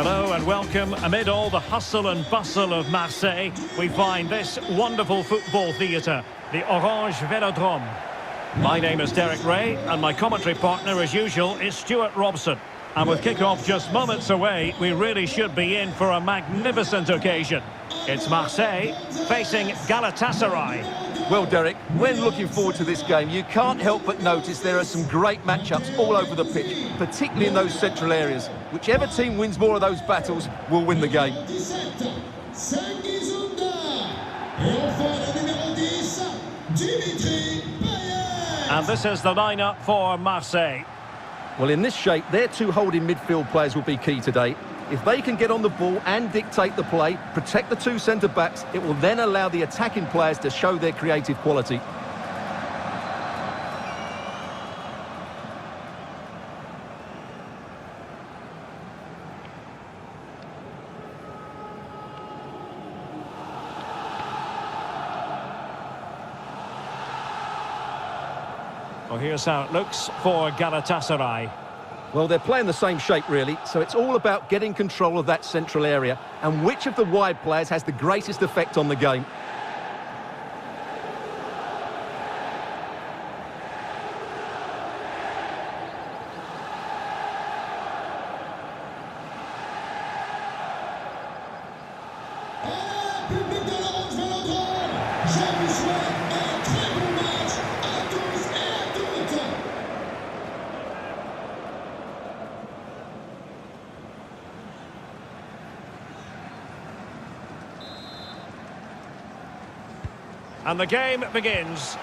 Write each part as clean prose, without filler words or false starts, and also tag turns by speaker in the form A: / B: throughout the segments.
A: Hello and welcome. Amid all the hustle and bustle of Marseille, we find this wonderful football theatre, the Orange Velodrome. My name is Derek Ray, and my commentary partner, as usual, is Stuart Robson. And with kick-off just moments away, we really should be in for a magnificent occasion. It's Marseille facing Galatasaray.
B: Well, Derek, when looking forward to this game, you can't help but notice there are some great matchups all over the pitch, particularly in those central areas. Whichever team wins more of those battles will win the game.
A: And this is the lineup for Marseille.
B: Well, in this shape, their two holding midfield players will be key today. If they can get on the ball and dictate the play, protect the two centre-backs, it will then allow the attacking players to show their creative quality.
A: Well, here's how it looks for Galatasaray.
B: Well, they're playing the same shape, really, so it's all about getting control of that central area and which of the wide players has the greatest effect on the game.
A: And the game begins.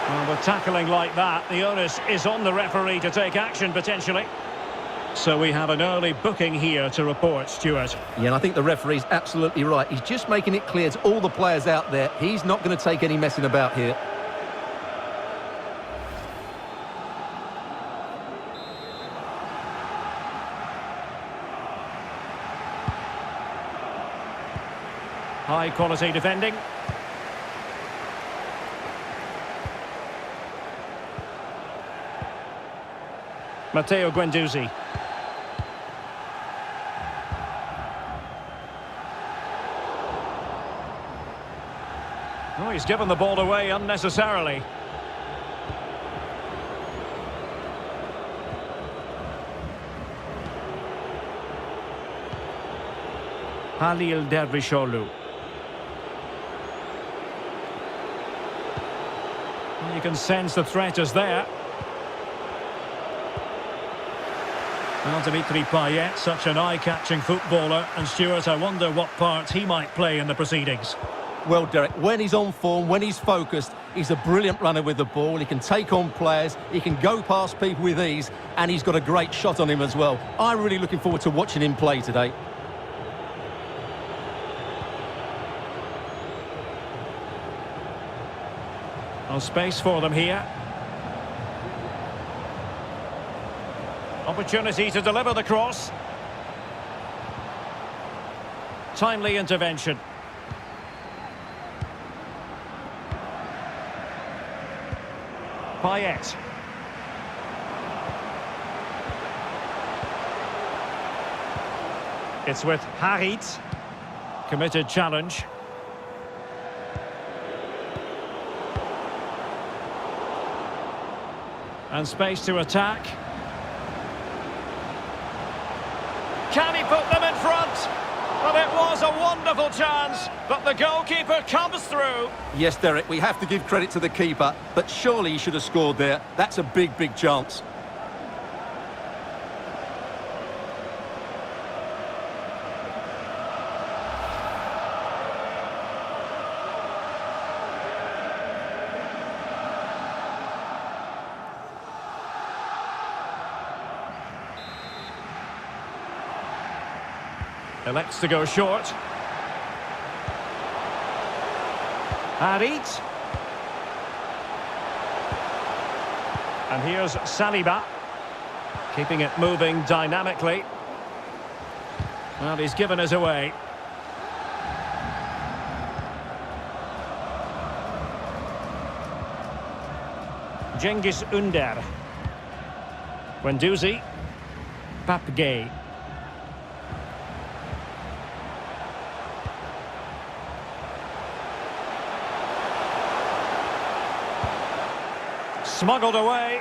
A: Well, with tackling like that, the onus is on the referee to take action, potentially. So we have an early booking here to report, Stuart.
B: Yeah, and I think the referee's absolutely right. He's just making it clear to all the players out there, he's not going to take any messing about here.
A: High-quality defending. Matteo Guendouzi. Oh, he's given the ball away unnecessarily. Halil Dervishoglu. You can sense the threat is there. Well, Dimitri Payet, such an eye-catching footballer. And Stuart, I wonder what part he might play in the proceedings.
B: Well, Derek, when he's on form, when he's focused, he's a brilliant runner with the ball. He can take on players, he can go past people with ease, and he's got a great shot on him as well. I'm really looking forward to watching him play today.
A: No space for them here. Opportunity to deliver the cross. Timely intervention. Payet. It's with Harit. Committed challenge. And space to attack. Can he put them in front? Well, it was a wonderful chance, but the goalkeeper comes through.
B: Yes, Derek, we have to give credit to the keeper, but surely he should have scored there. That's a big, big chance.
A: Elects to go short. Harit. And here's Saliba. Keeping it moving dynamically. Well, he's given us away. Cengiz Ünder. Guendouzi. Papgay. Smuggled away.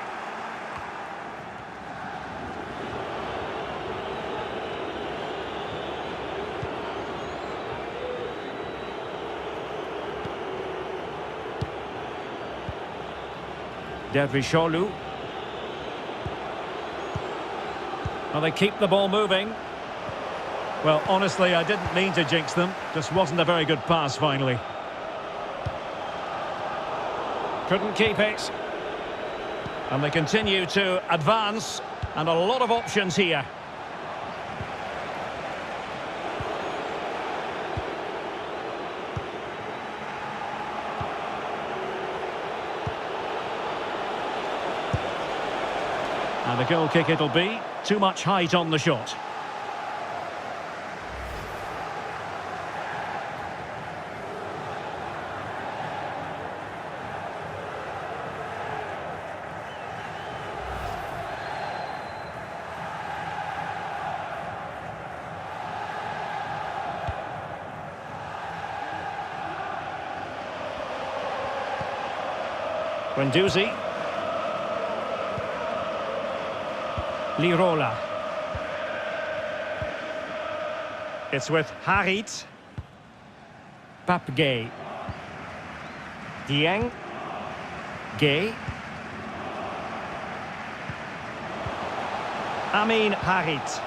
A: Dervishoglu. Well, they keep the ball moving. Well, honestly, I didn't mean to jinx them. Just wasn't a very good pass, finally. Couldn't keep it. And they continue to advance, and a lot of options here. And a goal kick it'll be. Too much height on the shot. Guendouzi. Lirola. It's with Harit. Papgay. Dieng. Gay. Amin Harit.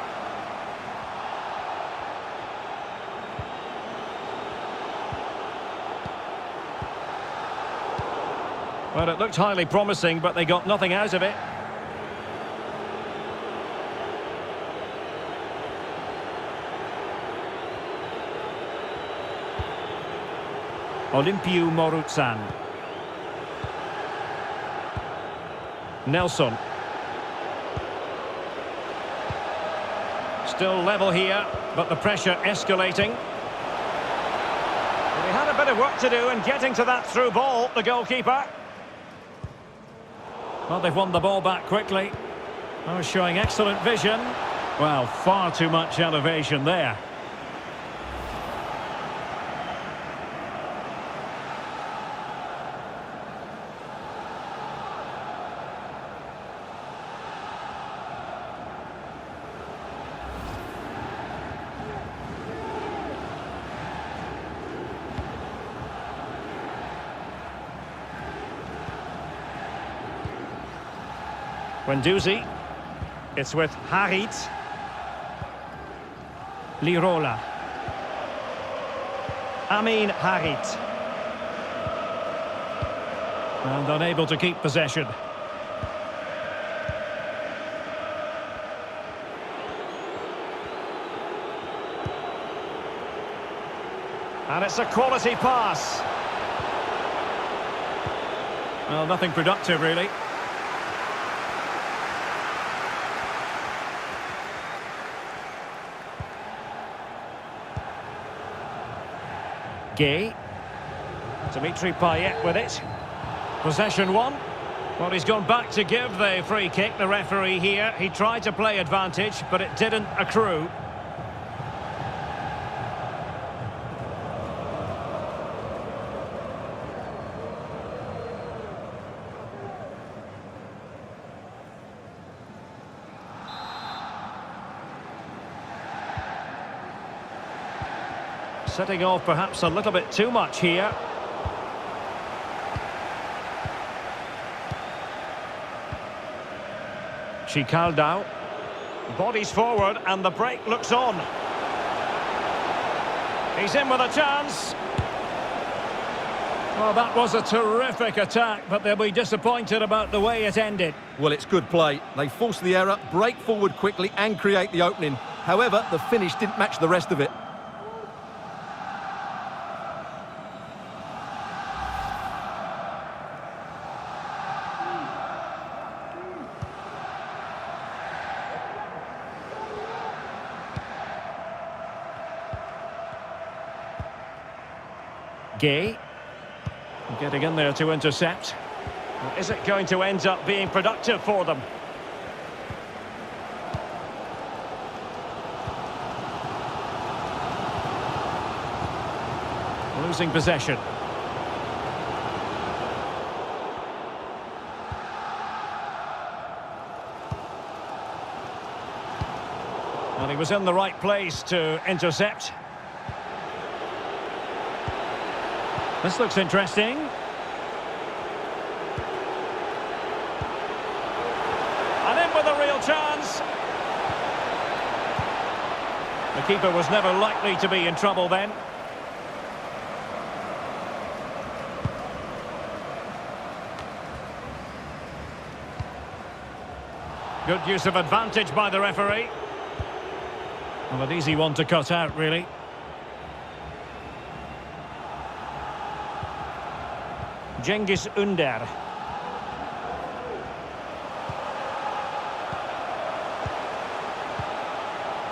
A: Well, it looked highly promising, but they got nothing out of it. Olimpiu Morutsan. Nelson. Still level here, but the pressure escalating. Well, he had a bit of work to do in getting to that through ball, the goalkeeper. Well, they've won the ball back quickly. Oh, showing excellent vision. Well, far too much elevation there. Guendouzi. It's with Harit. Lirola. Amin Harit. And unable to keep possession. And it's a quality pass. Well, nothing productive, really. Gay. Dimitri Payet with it. Possession one. Well, he's gone back to give the free kick, the referee here. He tried to play advantage, but it didn't accrue. Setting off perhaps a little bit too much here. Chicaldao. Bodies forward and the break looks on. He's in with a chance. Well, that was a terrific attack, but they'll be disappointed about the way it ended.
B: Well, it's good play. They force the error, break forward quickly and create the opening. However, the finish didn't match the rest of it.
A: Gay. Getting in there to intercept. Well, is it going to end up being productive for them? Losing possession. And he was in the right place to intercept. This looks interesting. And in with a real chance. The keeper was never likely to be in trouble then. Good use of advantage by the referee. Well, an easy one to cut out, really. Cengiz Ünder.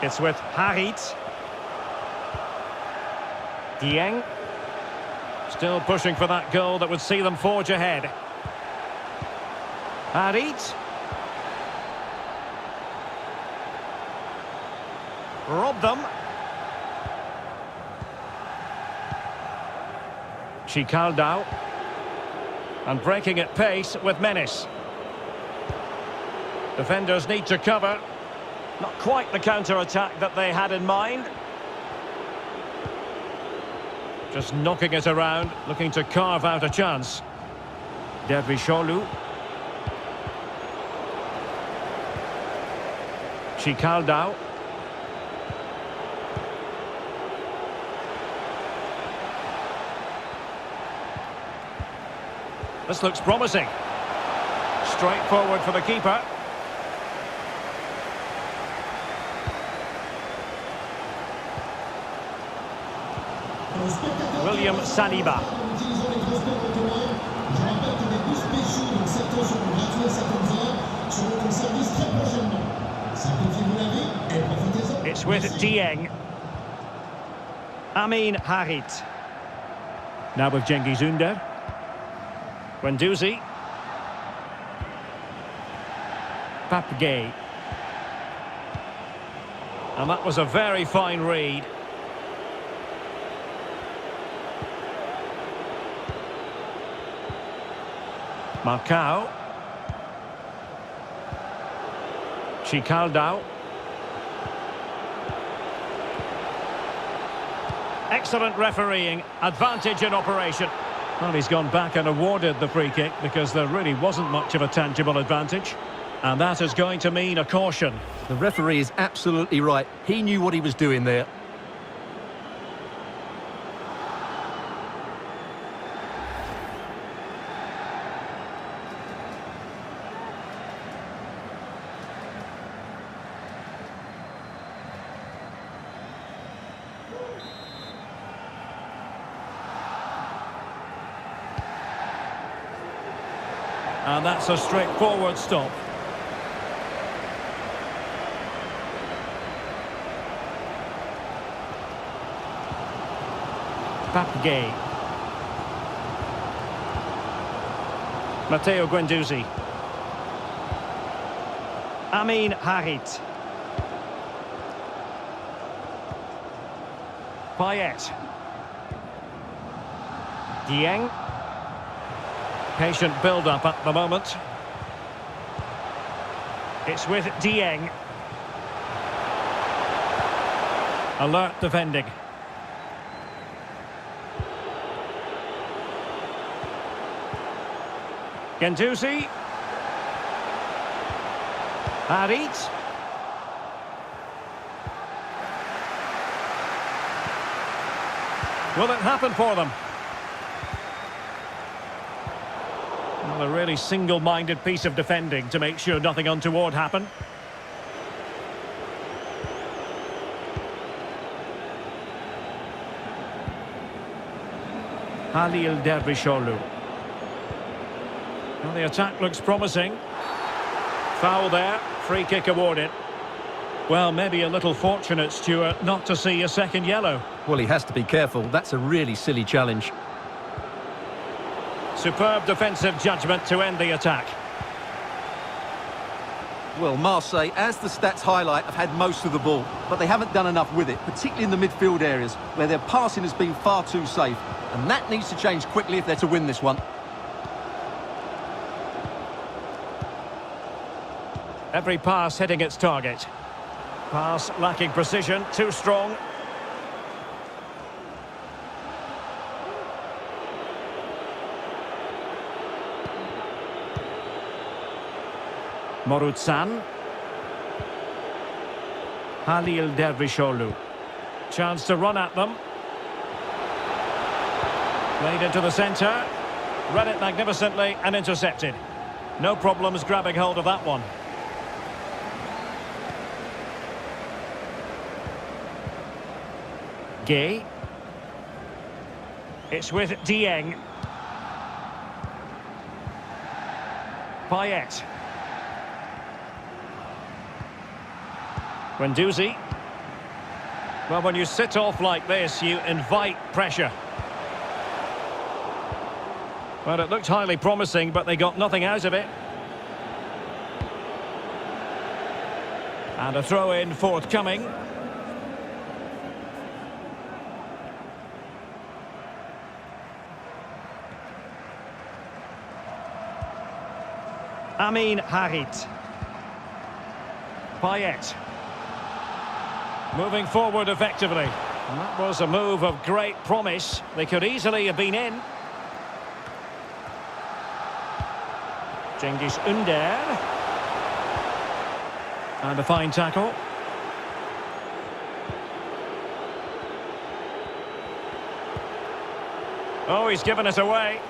A: It's with Harit. Dieng. Still pushing for that goal that would see them forge ahead. Harit. Robbed them. Chicaldao. And breaking at pace with menace. Defenders need to cover. Not quite the counter-attack that they had in mind. Just knocking it around, looking to carve out a chance. Dervishoglu. Chicaldao. This looks promising. Straight forward for the keeper. William Saliba. It's with Dieng. Amin Harit. Now with Cengiz Ünder. Guendouzi. Papgay. And that was a very fine read. Marcao. Chicaldao. Excellent refereeing, advantage in operation. Well, he's gone back and awarded the free kick because there really wasn't much of a tangible advantage. And that is going to mean a caution.
B: The referee is absolutely right. He knew what he was doing there.
A: And that's a straightforward stop. Papgay. Matteo Guendouzi. Amin Harit. Payet. Dieng. Patient build-up at the moment. It's with Dieng. Alert defending. Guendouzi. Harit. Will it happen for them? Well, a really single-minded piece of defending to make sure nothing untoward happened. Halil Dervishoglu. Well, the attack looks promising. Foul there, free kick awarded. Well, maybe a little fortunate, Stuart, not to see a second yellow.
B: Well, he has to be careful. That's a really silly challenge.
A: Superb defensive judgment to end the attack.
B: Well, Marseille, as the stats highlight, have had most of the ball, but they haven't done enough with it, particularly in the midfield areas, where their passing has been far too safe. And that needs to change quickly if they're to win this one.
A: Every pass hitting its target. Pass lacking precision, too strong. Morutsan. Halil Dervishoglu. Chance to run at them. Played into the centre. Read it magnificently and intercepted. No problems grabbing hold of that one. Gay. It's with Dieng. Payet. Guendouzi. Well, when you sit off like this, you invite pressure. Well, it looked highly promising, but they got nothing out of it. And a throw-in forthcoming. Amin Harit. Payet. Moving forward effectively. And that was a move of great promise. They could easily have been in. Cengiz Ünder. And a fine tackle. Oh, he's given it away.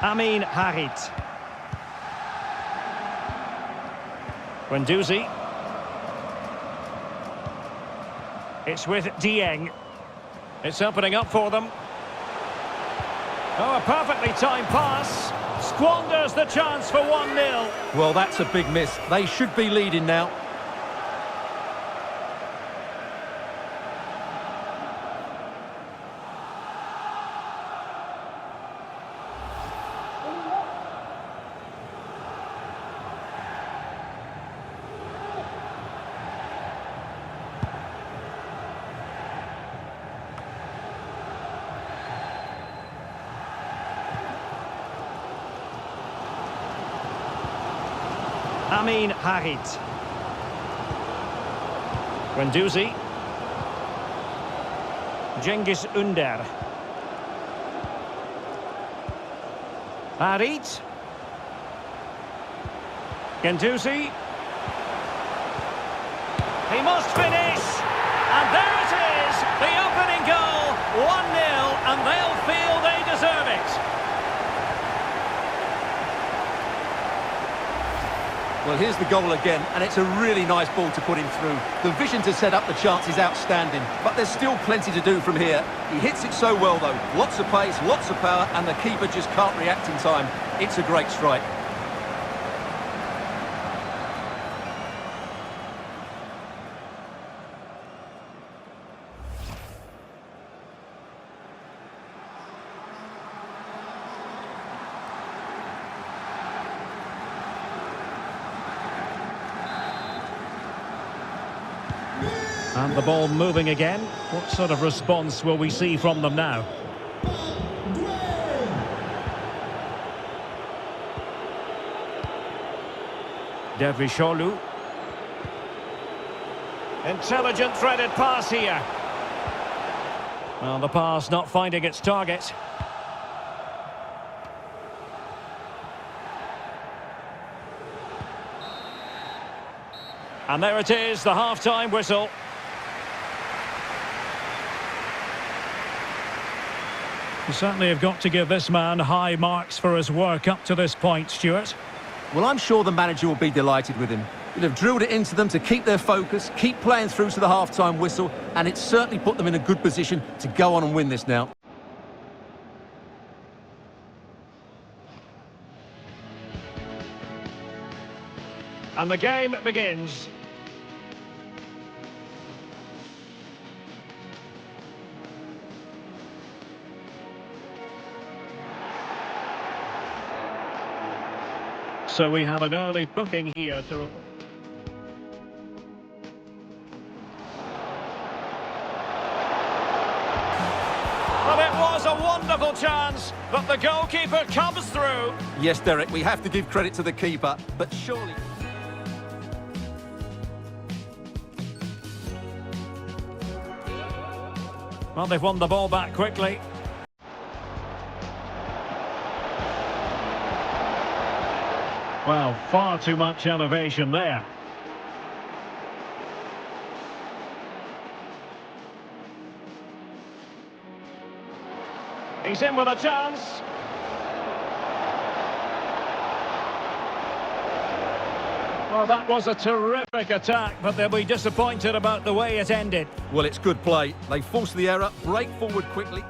A: Amin Harit. Guendouzi. It's with Dieng. It's opening up for them. Oh, a perfectly timed pass. Squanders the chance for 1-0.
B: Well, that's a big miss. They should be leading now.
A: Amin Harit. Guendouzi. Cengiz Ünder. Harit. Guendouzi. He must finish. And there it is. The opening goal. 1-0. And they'll feel they deserve it.
B: Well, here's the goal again, and it's a really nice ball to put him through. The vision to set up the chance is outstanding, but there's still plenty to do from here. He hits it so well, though. Lots of pace, lots of power, and the keeper just can't react in time. It's a great strike.
A: And the ball moving again. What sort of response will we see from them now? Dervishoglu. Intelligent threaded pass here. Well, the pass not finding its target. And there it is, the half-time whistle. You certainly have got to give this man high marks for his work up to this point, Stuart.
B: Well, I'm sure the manager will be delighted with him. He'll have drilled it into them to keep their focus, keep playing through to the half-time whistle, and it's certainly put them in a good position to go on and win this now.
A: And the game begins. So we have an early booking here to... Well, it was a wonderful chance, but the goalkeeper comes through.
B: Yes, Derek, we have to give credit to the keeper, but surely...
A: Well, they've won the ball back quickly. Well, far too much elevation there. He's in with a chance. Well, that was a terrific attack, but they'll be disappointed about the way it ended.
B: Well, it's good play. They force the error, break forward quickly.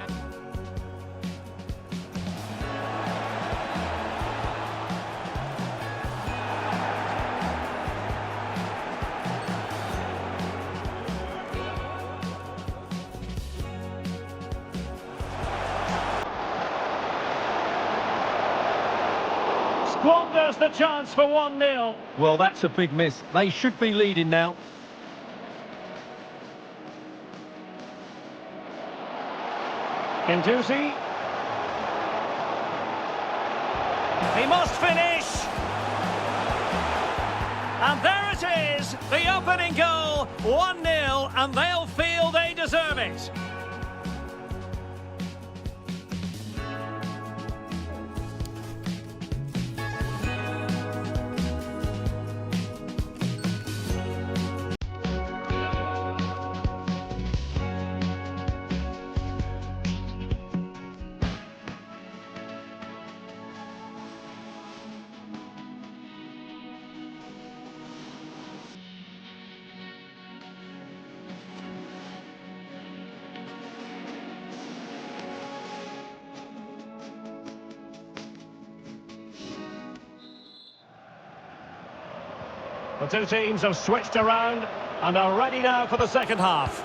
A: Squanders the chance for 1-0.
B: Well, that's a big miss. They should be leading now.
A: Gendouzi. He must finish. And there it is, the opening goal, 1-0, and they'll feel they deserve it. The two teams have switched around and are ready now for the second half.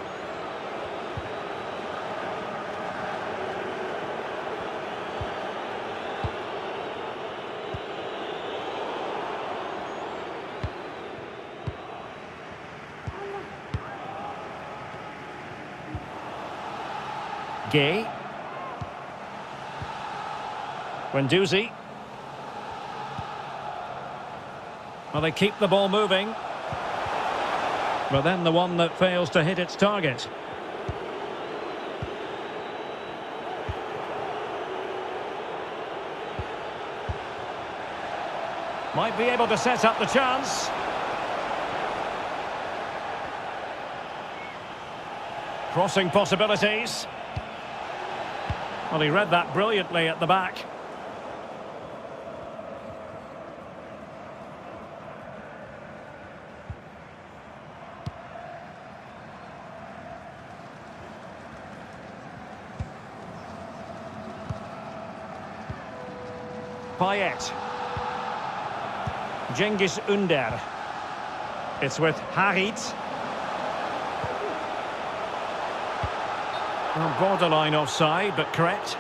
A: Gay. Gendouzi. Well, they keep the ball moving. But then the one that fails to hit its target. Might be able to set up the chance. Crossing possibilities. Well, he read that brilliantly at the back. Payet. Cengiz Ünder. It's with Harit. Well, borderline offside, but correct.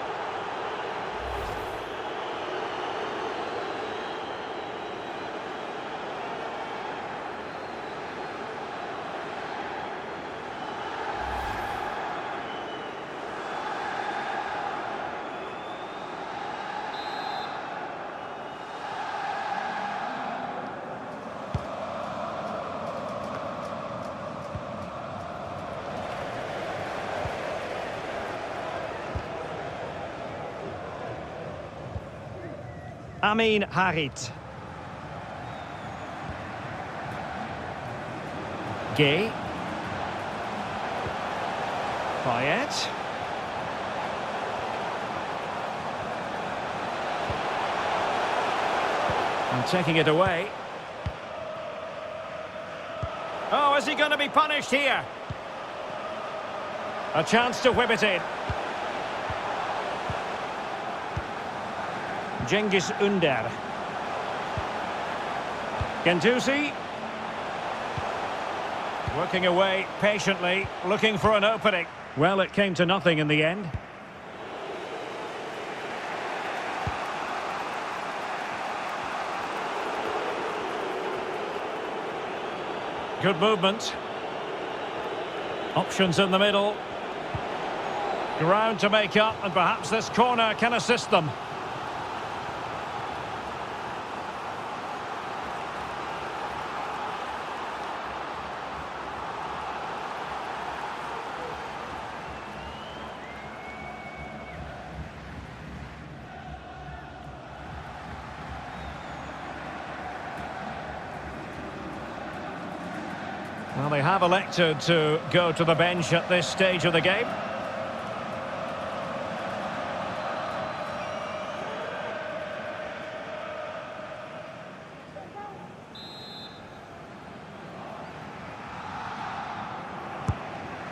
A: Amin Harit. Gay. Payet. And taking it away. Oh, is he going to be punished here? A chance to whip it in. Cengiz Ünder. Gendouzi. Working away patiently, looking for an opening. Well, it came to nothing in the end. Good movement. Options in the middle. Ground to make up, and perhaps this corner can assist them. Well, they have elected to go to the bench at this stage of the game.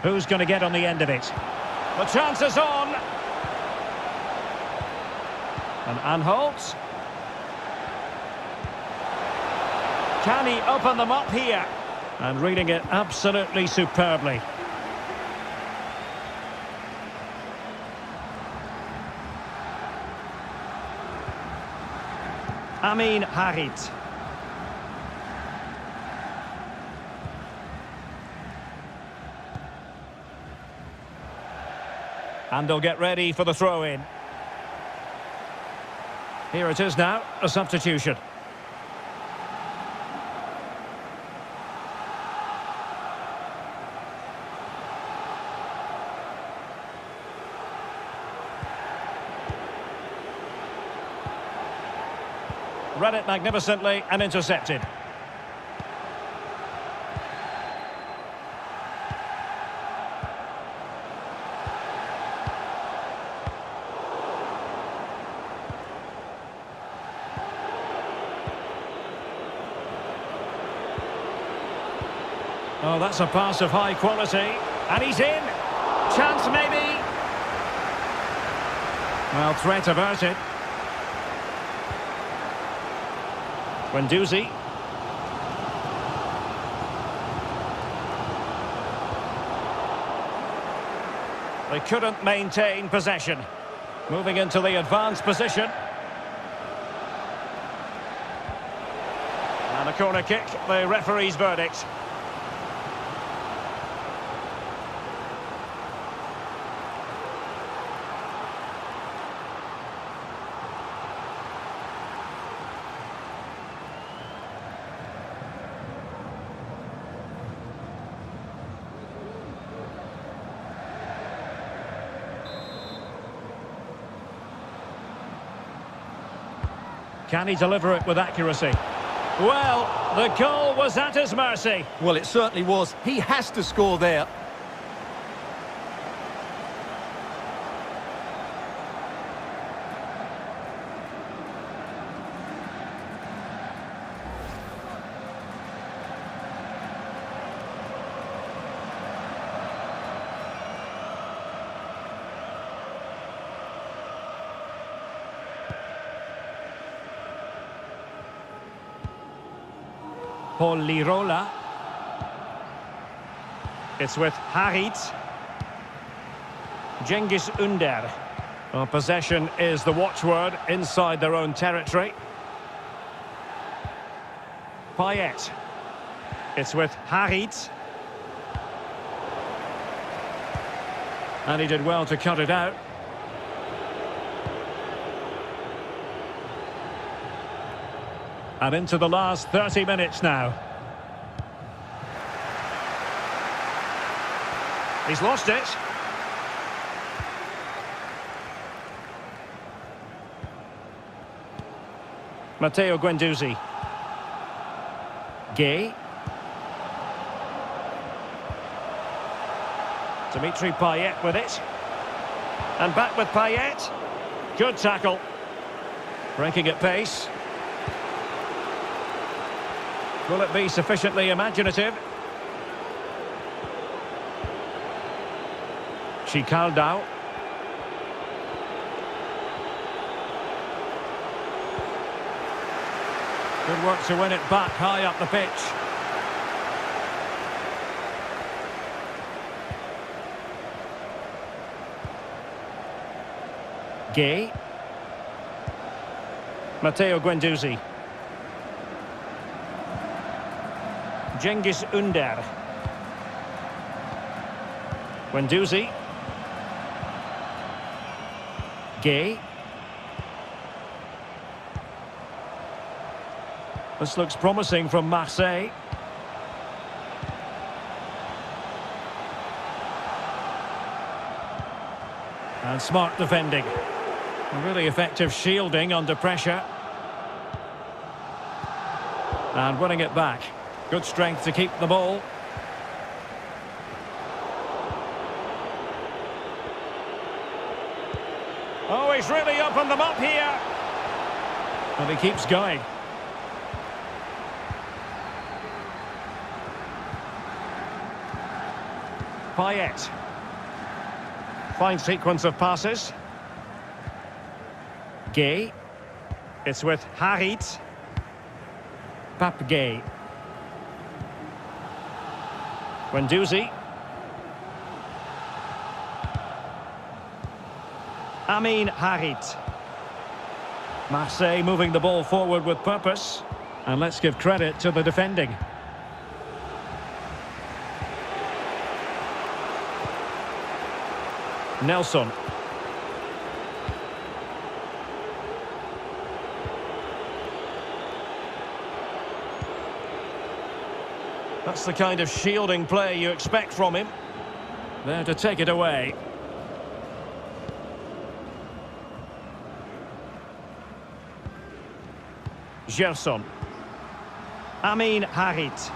A: Who's going to get on the end of it? The chance is on. And Anholt. Can he open them up here? And reading it absolutely superbly. Amin Harit. And they'll get ready for the throw-in. Here it is now, a substitution. Read it magnificently and intercepted. Oh, that's a pass of high quality. And he's in. Chance maybe. Well, threat averted. Gendouzi. They couldn't maintain possession. Moving into the advanced position. And a corner kick, the referee's verdict. Can he deliver it with accuracy? Well, the goal was at his mercy.
B: Well, it certainly was. He has to score there.
A: Lirola. It's with Harit. Cengiz Ünder. Well, possession is the watchword inside their own territory. Payet. It's with Harit. And he did well to cut it out. And into the last 30 minutes now. He's lost it. Matteo Guendouzi. Gay. Dimitri Payet with it. And back with Payet. Good tackle. Breaking at pace. Will it be sufficiently imaginative? Chicaldao. Good work to win it back high up the pitch. Gay. Matteo Guendouzi. Cengiz Ünder. Guendouzi. Gay. This looks promising from Marseille. And smart defending. Really effective shielding under pressure. And winning it back. Good strength to keep the ball. Oh, he's really opened them up here. And he keeps going. Payet. Fine sequence of passes. Gay. It's with Harit. Pape Gay. Guendouzi. Amin Harit. Marseille moving the ball forward with purpose. And let's give credit to the defending. Nelson. That's the kind of shielding play you expect from him. There to take it away. Gerson. Amin Harit.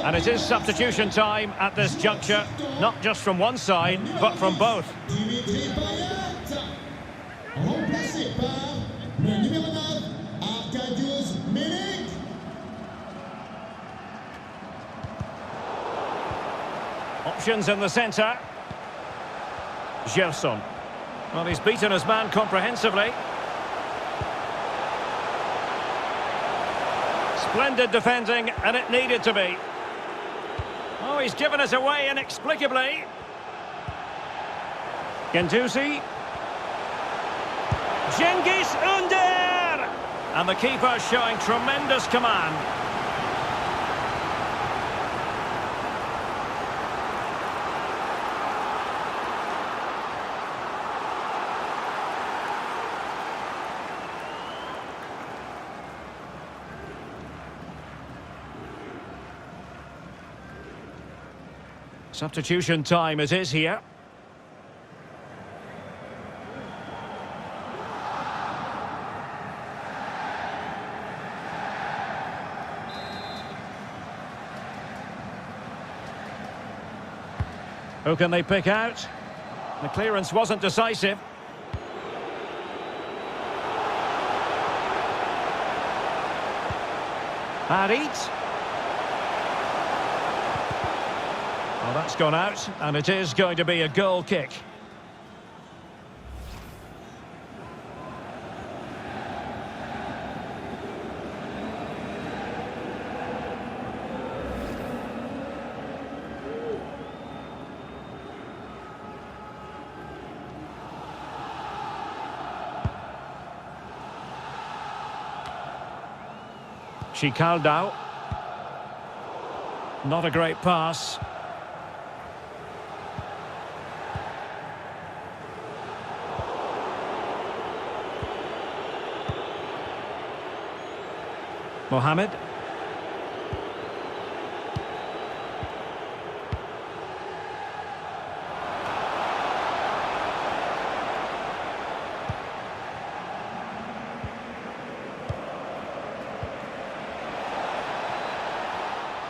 A: And it is substitution time at this juncture, not just from one side, but from both. Options in the centre. Gerson. Well, he's beaten his man comprehensively. Splendid defending, and it needed to be. Oh, he's given us away inexplicably. Guendouzi. Cengiz Ünder! And the keeper showing tremendous command. Substitution time it is here. Who can they pick out? The clearance wasn't decisive. Harit. Well, that's gone out, and it is going to be a goal kick. Chicaldao. Not a great pass. Mohamed.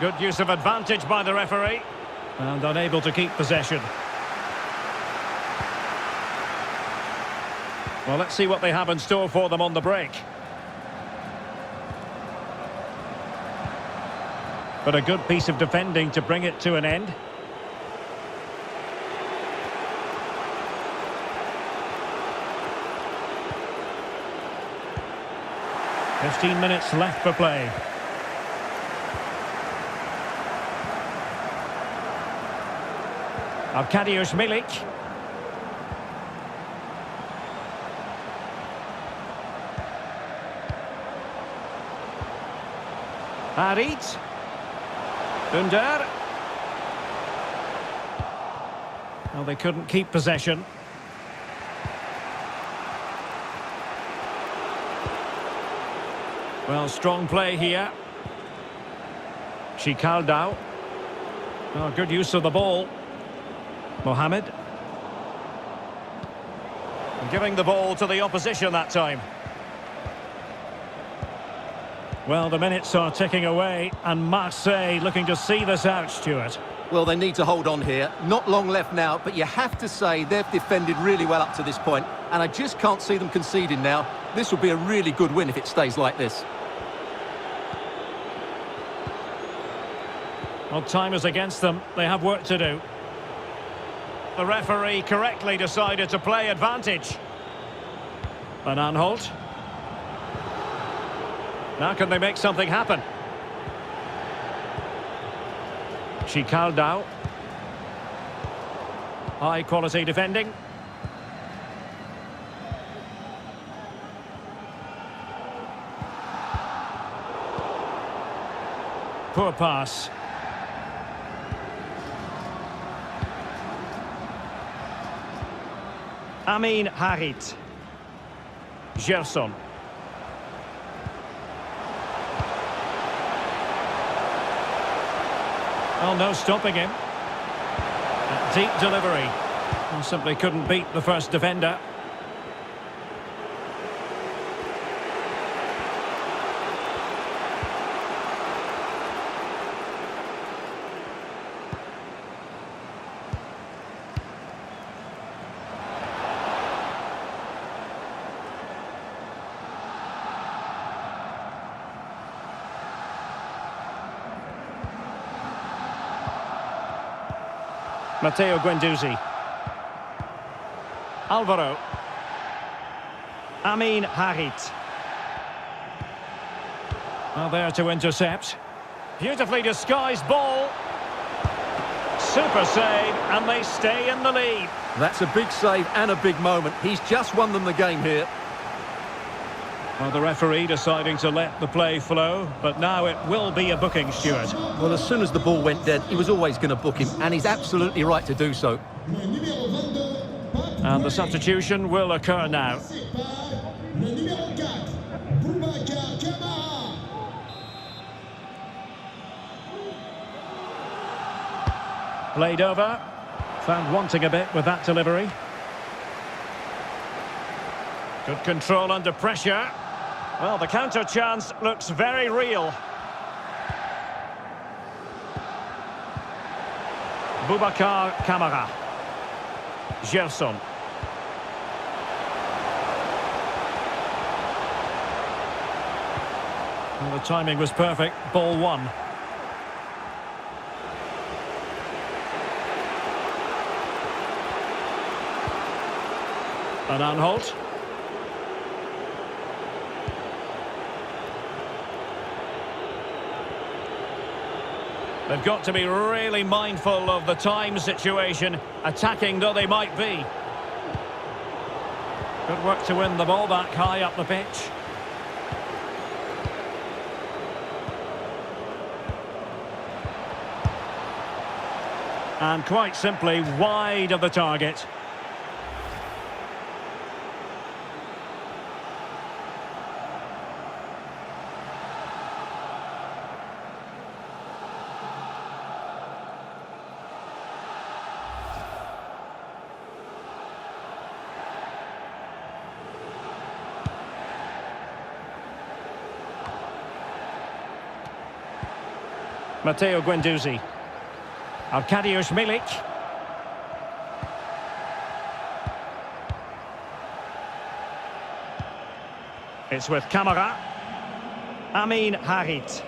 A: Good use of advantage by the referee. And unable to keep possession. Well, let's see what they have in store for them on the break. But a good piece of defending to bring it to an end. "15 minutes left for play. Arkadiusz Milik. Harit. Under. Well, they couldn't keep possession. Well, strong play here. Chicaldao. Oh, good use of the ball. Mohamed. Giving the ball to the opposition that time. Well, the minutes are ticking away, and Marseille looking to see this out, Stuart.
B: Well, they need to hold on here. Not long left now, but you have to say they've defended really well up to this point, and I just can't see them conceding now. This will be a really good win if it stays like this.
A: Well, time is against them. They have work to do. The referee correctly decided to play advantage. Van Aanholt. Now can they make something happen? Chicaldao. High quality defending. Poor pass. Amin Harit. Gerson. Oh, no stopping him. A deep delivery. Well, simply couldn't beat the first defender. Matteo Guendouzi. Alvaro. Amin Harit. Well, there to intercept. Beautifully disguised ball. Super save, and they stay in the lead.
B: That's a big save and a big moment. He's just won them the game here.
A: Well, the referee deciding to let the play flow, but now it will be a booking, Stuart.
B: Well, as soon as the ball went dead, he was always going to book him, and he's absolutely right to do so.
A: And the substitution will occur now. Played over. Found wanting a bit with that delivery. Good control under pressure. Well, the counter chance looks very real. Boubacar Kamara. Gerson. Well, the timing was perfect. Ball one. Van Aanholt. They've got to be really mindful of the time situation, attacking though they might be. Good work to win the ball back high up the pitch. And quite simply wide of the target. Matteo Guendouzi. Arkadiusz Milik. It's with Kamara. Amin Harit.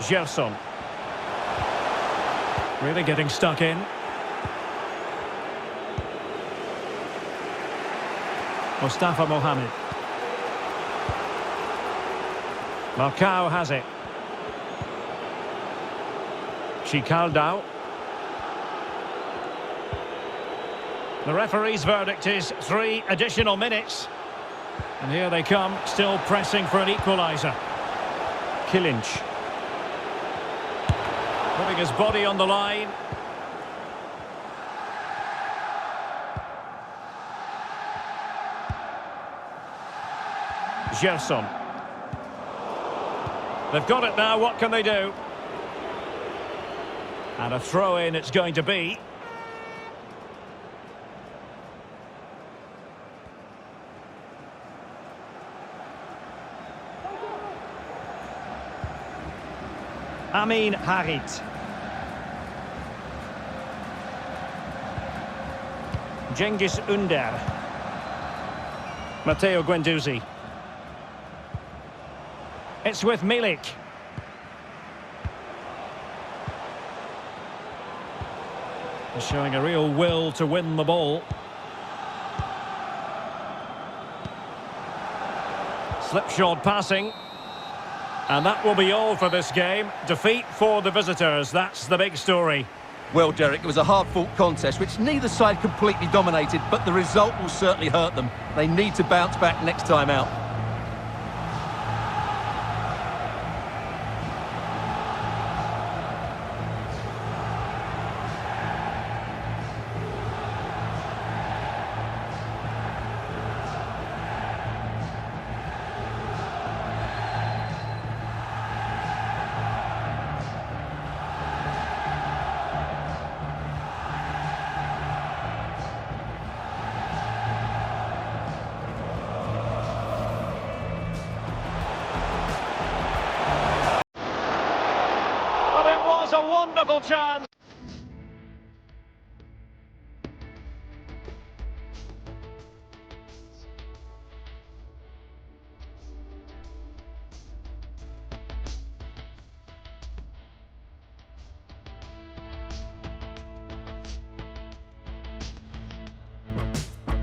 A: Gerson. Really getting stuck in. Mustafa Mohamed. Marcao has it. Chicaldao. The referee's verdict is 3 additional minutes. And here they come, still pressing for an equaliser. Kilinc. Putting his body on the line. Gerson. They've got it now, what can they do? And a throw-in it's going to be. Amin Harit. Cengiz Ünder. Matteo Guendouzi. It's with Milik. They're showing a real will to win the ball. Slipshod passing. And that will be all for this game. Defeat for the visitors, that's the big story.
B: Well, Derek, it was a hard-fought contest which neither side completely dominated, but the result will certainly hurt them. They need to bounce back next time out.
A: A wonderful chance.